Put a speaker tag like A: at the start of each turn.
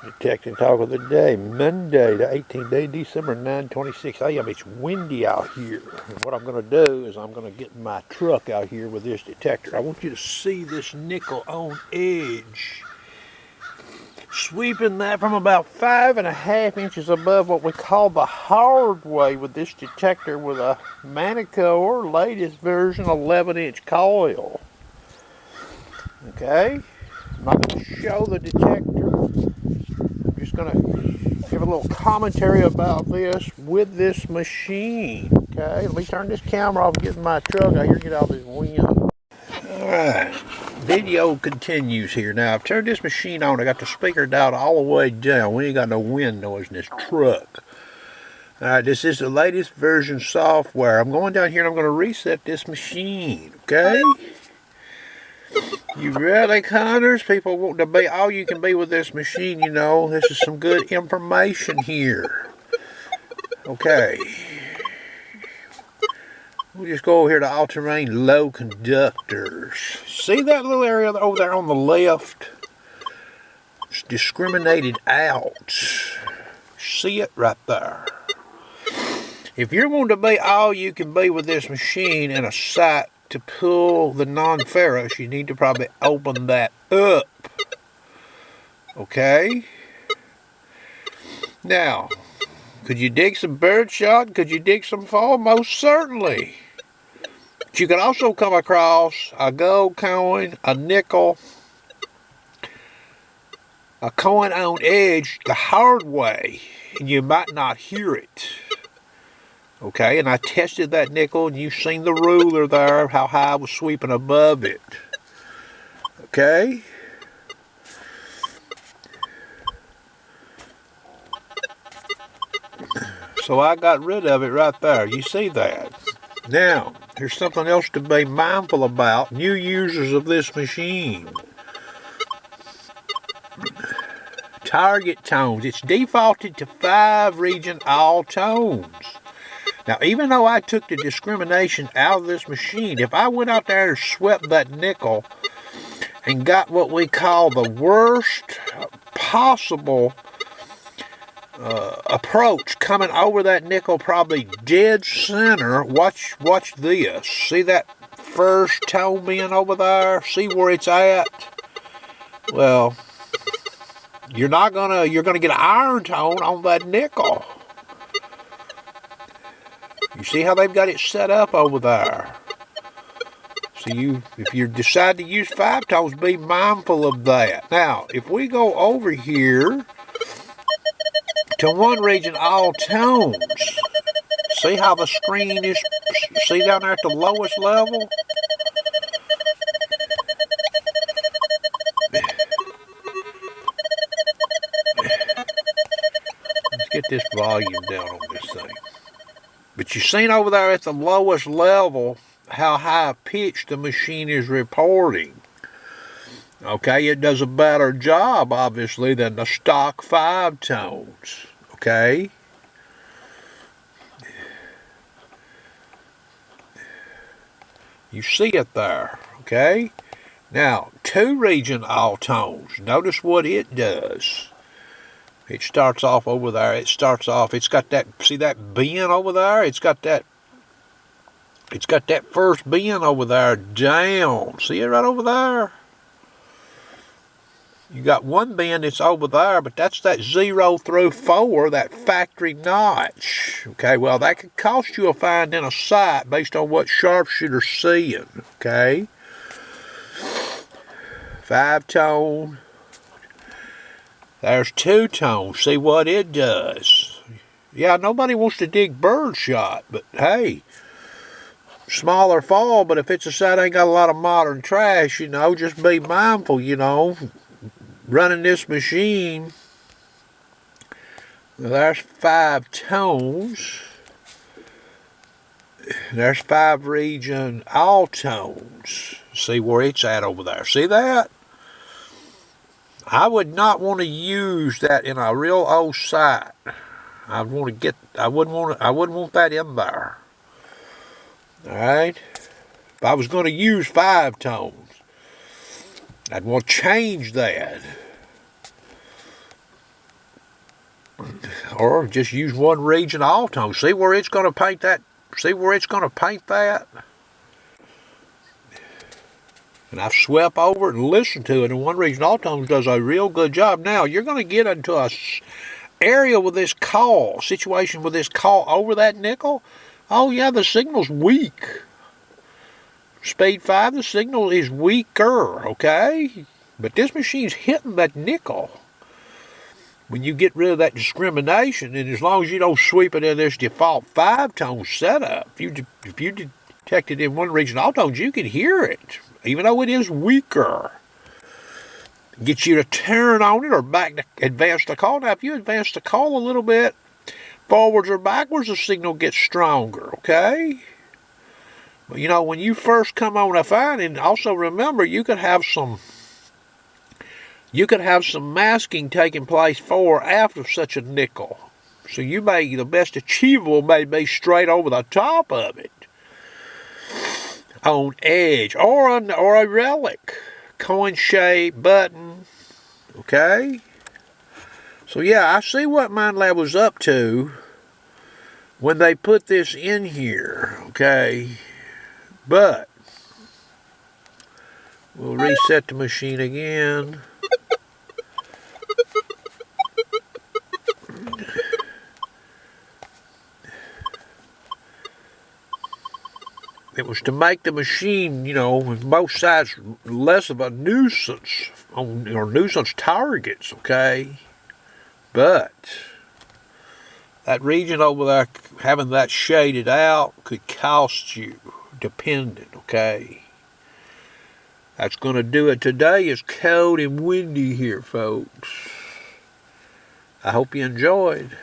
A: Detecting Talk of the Day, Monday, the 18th day, December 9, 26 a.m. It's windy out here. And what I'm going to do is I'm going to get my truck out here with this detector. I want you to see this nickel on edge. Sweeping that from about 5.5 inches above what we call the hard way with this detector with a Manticore latest version 11-inch coil. Okay? I'm not going to show the detector. I'm just going to give a little commentary about this with this machine. Okay, let me turn this camera off and get in my truck out here and get all this wind. Alright, video continues here. Now, I've turned this machine on. I got the speaker dialed all the way down. We ain't got no wind noise in this truck. Alright, this is the latest version software. I'm going down here and I'm going to reset this machine. Okay? You ready, Connors? People want to be all you can be with this machine, you know. This is some good information here. Okay. We'll just go over here to all-terrain low conductors. See that little area over there on the left? It's discriminated out. See it right there. If you're wanting to be all you can be with this machine in a sight to pull the non-ferrous, you need to probably open that up. Okay? Now, could you dig some birdshot? Could you dig some fall? Most certainly. But you could also come across a gold coin, a nickel, a coin on edge the hard way, and you might not hear it. Okay, and I tested that nickel, and you've seen the ruler there, how high I was sweeping above it. Okay? So I got rid of it right there. You see that? Now, there's something else to be mindful about. New users of this machine. Target tones. It's defaulted to 5 region all tones. Now, even though I took the discrimination out of this machine, if I went out there and swept that nickel and got what we call the worst possible approach coming over that nickel, probably dead center, watch this. See that first tone being over there? See where it's at? Well, you're gonna get an iron tone on that nickel. You see how they've got it set up over there? So if you decide to use 5 tones, be mindful of that. Now, if we go over here to 1 region all tones, see how the screen is, see down there at the lowest level? Let's get this volume down on this thing. But you've seen over there at the lowest level how high pitched the machine is reporting. Okay, it does a better job, obviously, than the stock 5 tones. Okay? You see it there. Okay? Now, 2 region all tones. Notice what it does. It starts off over there. It's got that, see that bend over there? It's got that first bend over there down. See it right over there? You got 1 bend that's over there, but that's that 0 through 4, that factory notch. Okay, well, that could cost you a find in a sight based on what sharpshooter's seeing. Okay? 5 tone. There's 2 tones. See what it does. Yeah, nobody wants to dig birdshot, but hey, smaller fall, but if it's a site ain't got a lot of modern trash, you know, just be mindful, you know, running this machine. There's 5 tones. There's 5 region all tones. See where it's at over there. See that? I would not want to use that in a real old site. I wouldn't want that in there. Alright? If I was going to use 5 tones, I'd want to change that. or just use one region all tone. See where it's going to paint that? See where it's going to paint that? And I've swept over it and listened to it, and one region all tones does a real good job. Now you're going to get into a area with this call, situation with this call over that nickel. Oh yeah, the signal's weak. Speed 5, the signal is weaker, okay? But this machine's hitting that nickel. When you get rid of that discrimination, and as long as you don't sweep it in this default 5-tone setup, if you detect it in one region all tones, you can hear it, even though it is weaker. Get you to turn on it or back to advance the call. Now, if you advance the call a little bit, forwards or backwards, the signal gets stronger, okay? But you know, when you first come on a phone, and also remember, you could have some masking taking place before or after such a nickel. So the best achievable may be straight over the top of it, on edge, or a relic, coin-shaped button, okay? So yeah, I see what MindLab was up to when they put this in here, okay? But we'll reset the machine again. It was to make the machine, you know, with both sides less of a nuisance, or nuisance targets, okay? But that region over there, having that shaded out, could cost you, dependent, okay? That's going to do it today. It's cold and windy here, folks. I hope you enjoyed.